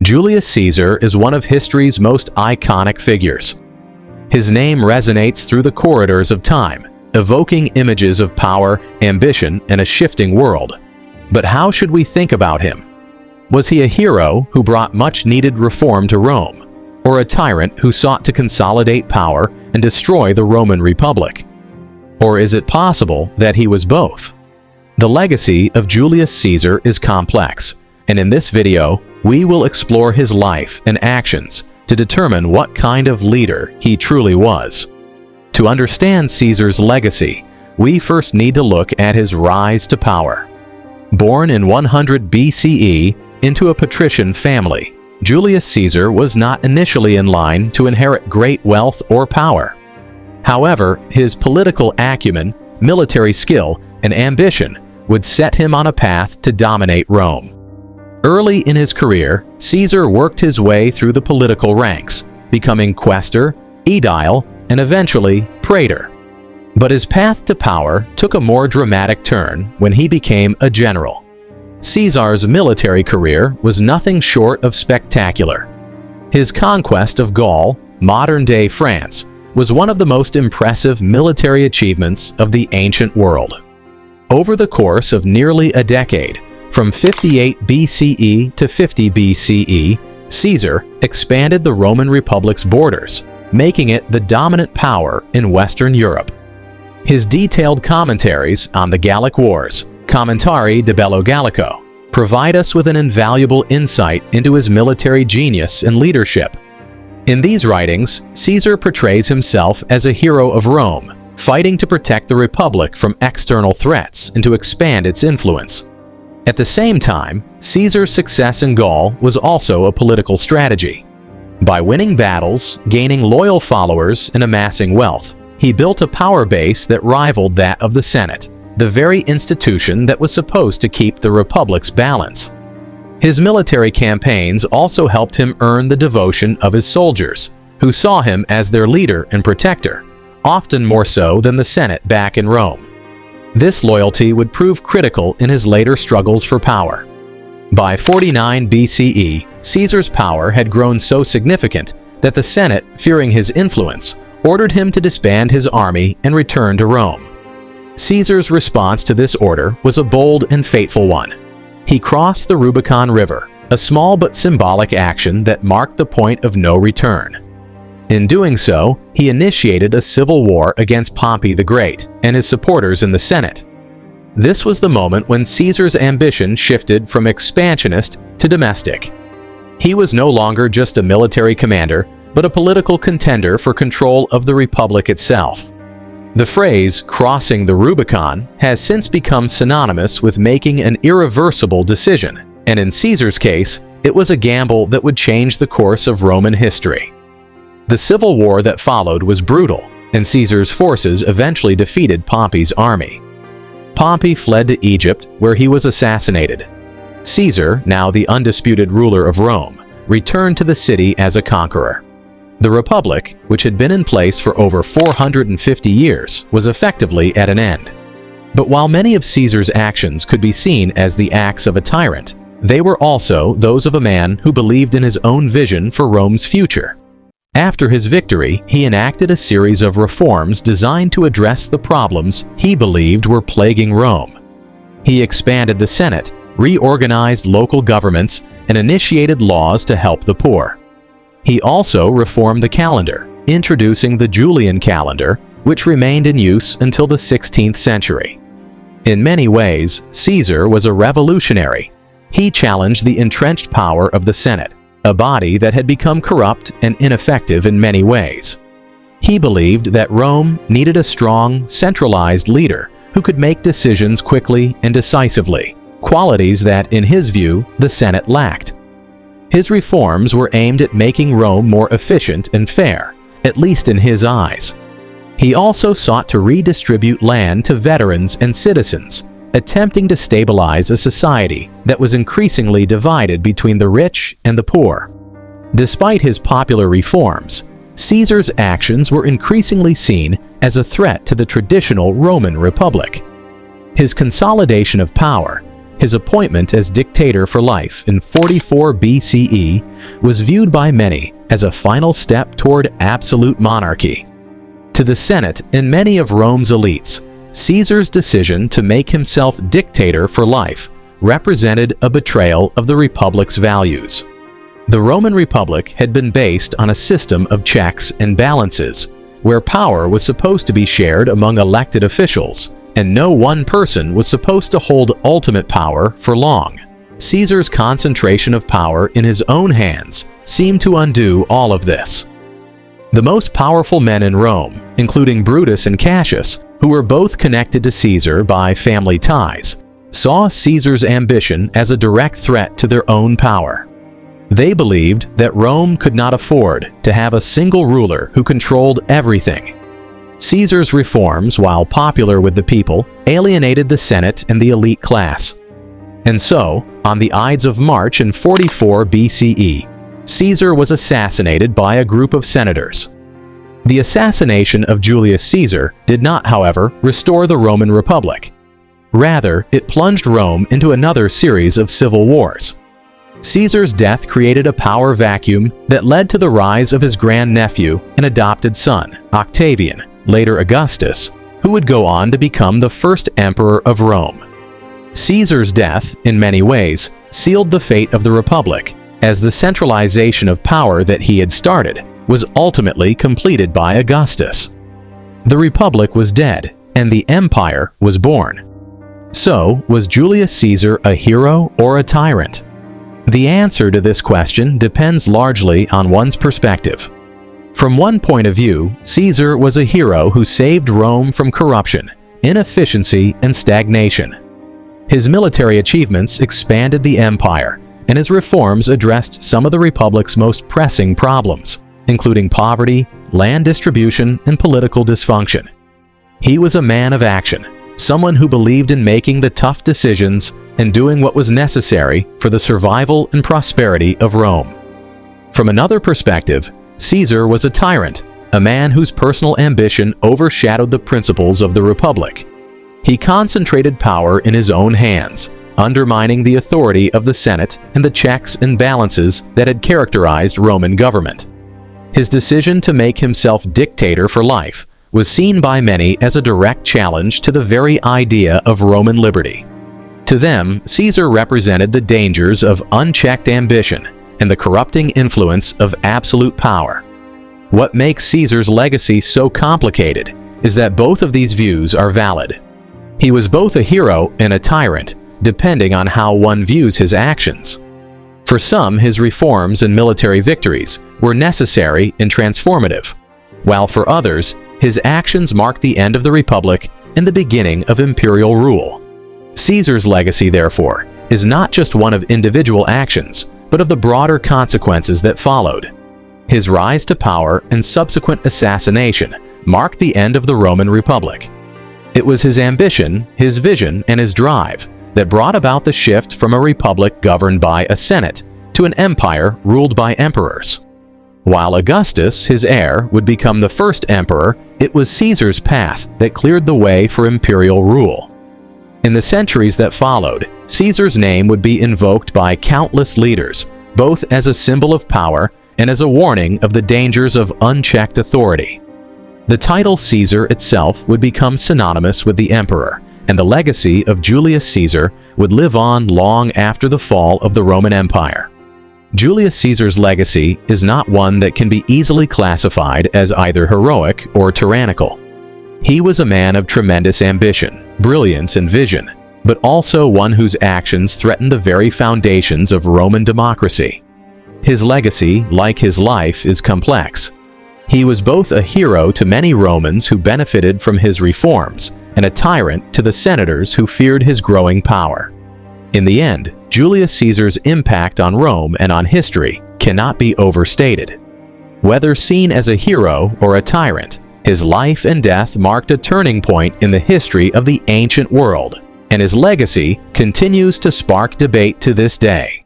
Julius Caesar is one of history's most iconic figures. His name resonates through the corridors of time, evoking images of power, ambition, and a shifting world. But how should we think about him? Was he a hero who brought much-needed reform to Rome, or a tyrant who sought to consolidate power and destroy the Roman Republic? Or is it possible that he was both? The legacy of Julius Caesar is complex, and in this video, we will explore his life and actions to determine what kind of leader he truly was. To understand Caesar's legacy, we first need to look at his rise to power. Born in 100 BCE into a patrician family, Julius Caesar was not initially in line to inherit great wealth or power. However, his political acumen, military skill, and ambition would set him on a path to dominate Rome. Early in his career, Caesar worked his way through the political ranks, becoming quaestor, aedile, and eventually praetor. But his path to power took a more dramatic turn when he became a general. Caesar's military career was nothing short of spectacular. His conquest of Gaul, modern-day France, was one of the most impressive military achievements of the ancient world. Over the course of nearly a decade, from 58 BCE to 50 BCE, Caesar expanded the Roman Republic's borders, making it the dominant power in Western Europe. His detailed commentaries on the Gallic Wars, Commentari de Bello Gallico, provide us with an invaluable insight into his military genius and leadership. In these writings, Caesar portrays himself as a hero of Rome, fighting to protect the Republic from external threats and to expand its influence. At the same time, Caesar's success in Gaul was also a political strategy. By winning battles, gaining loyal followers, and amassing wealth, he built a power base that rivaled that of the Senate, the very institution that was supposed to keep the Republic's balance. His military campaigns also helped him earn the devotion of his soldiers, who saw him as their leader and protector, often more so than the Senate back in Rome. This loyalty would prove critical in his later struggles for power. By 49 BCE, Caesar's power had grown so significant that the Senate, fearing his influence, ordered him to disband his army and return to Rome. Caesar's response to this order was a bold and fateful one. He crossed the Rubicon River, a small but symbolic action that marked the point of no return. In doing so, he initiated a civil war against Pompey the Great and his supporters in the Senate. This was the moment when Caesar's ambition shifted from expansionist to domestic. He was no longer just a military commander, but a political contender for control of the Republic itself. The phrase "crossing the Rubicon" has since become synonymous with making an irreversible decision, and in Caesar's case, it was a gamble that would change the course of Roman history. The civil war that followed was brutal, and Caesar's forces eventually defeated Pompey's army. Pompey fled to Egypt, where he was assassinated. Caesar, now the undisputed ruler of Rome, returned to the city as a conqueror. The Republic, which had been in place for over 450 years, was effectively at an end. But while many of Caesar's actions could be seen as the acts of a tyrant, they were also those of a man who believed in his own vision for Rome's future. After his victory, he enacted a series of reforms designed to address the problems he believed were plaguing Rome. He expanded the Senate, reorganized local governments, and initiated laws to help the poor. He also reformed the calendar, introducing the Julian calendar, which remained in use until the 16th century. In many ways, Caesar was a revolutionary. He challenged the entrenched power of the Senate, a body that had become corrupt and ineffective in many ways. He believed that Rome needed a strong, centralized leader who could make decisions quickly and decisively, qualities that, in his view, the Senate lacked. His reforms were aimed at making Rome more efficient and fair, at least in his eyes. He also sought to redistribute land to veterans and citizens, attempting to stabilize a society that was increasingly divided between the rich and the poor. Despite his popular reforms, Caesar's actions were increasingly seen as a threat to the traditional Roman Republic. His consolidation of power, His appointment as dictator for life in 44 BCE was viewed by many as a final step toward absolute monarchy. To the Senate and many of Rome's elites, Caesar's decision to make himself dictator for life represented a betrayal of the Republic's values. The Roman Republic had been based on a system of checks and balances, where power was supposed to be shared among elected officials, and no one person was supposed to hold ultimate power for long. Caesar's concentration of power in his own hands seemed to undo all of this. The most powerful men in Rome, including Brutus and Cassius, who were both connected to Caesar by family ties, saw Caesar's ambition as a direct threat to their own power. They believed that Rome could not afford to have a single ruler who controlled everything. Caesar's reforms, while popular with the people, alienated the Senate and the elite class. And so, on the Ides of March in 44 BCE, Caesar was assassinated by a group of senators. The assassination of Julius Caesar did not, however, restore the Roman Republic. Rather, it plunged Rome into another series of civil wars. Caesar's death created a power vacuum that led to the rise of his grandnephew and adopted son, Octavian, later Augustus, who would go on to become the first emperor of Rome. Caesar's death, in many ways, sealed the fate of the Republic, as the centralization of power that he had started was ultimately completed by Augustus. The Republic was dead, and the Empire was born. So, was Julius Caesar a hero or a tyrant? The answer to this question depends largely on one's perspective. From one point of view, Caesar was a hero who saved Rome from corruption, inefficiency, and stagnation. His military achievements expanded the empire, and his reforms addressed some of the Republic's most pressing problems, including poverty, land distribution, and political dysfunction. He was a man of action, someone who believed in making the tough decisions and doing what was necessary for the survival and prosperity of Rome. From another perspective, Caesar was a tyrant, a man whose personal ambition overshadowed the principles of the Republic. He concentrated power in his own hands, undermining the authority of the Senate and the checks and balances that had characterized Roman government. His decision to make himself dictator for life was seen by many as a direct challenge to the very idea of Roman liberty. To them, Caesar represented the dangers of unchecked ambition and the corrupting influence of absolute power. What makes Caesar's legacy so complicated is that both of these views are valid. He was both a hero and a tyrant, depending on how one views his actions. For some, his reforms and military victories were necessary and transformative, while for others, his actions marked the end of the Republic and the beginning of imperial rule. Caesar's legacy, therefore, is not just one of individual actions, but of the broader consequences that followed. His rise to power and subsequent assassination marked the end of the Roman Republic. It was his ambition, his vision, and his drive that brought about the shift from a republic governed by a senate to an empire ruled by emperors. While Augustus, his heir, would become the first emperor, it was Caesar's path that cleared the way for imperial rule. In the centuries that followed, Caesar's name would be invoked by countless leaders, both as a symbol of power and as a warning of the dangers of unchecked authority. The title Caesar itself would become synonymous with the emperor, and the legacy of Julius Caesar would live on long after the fall of the Roman Empire. Julius Caesar's legacy is not one that can be easily classified as either heroic or tyrannical. He was a man of tremendous ambition, brilliance, and vision, but also one whose actions threatened the very foundations of Roman democracy. His legacy, like his life, is complex. He was both a hero to many Romans who benefited from his reforms, and a tyrant to the senators who feared his growing power. In the end, Julius Caesar's impact on Rome and on history cannot be overstated. Whether seen as a hero or a tyrant, his life and death marked a turning point in the history of the ancient world, and his legacy continues to spark debate to this day.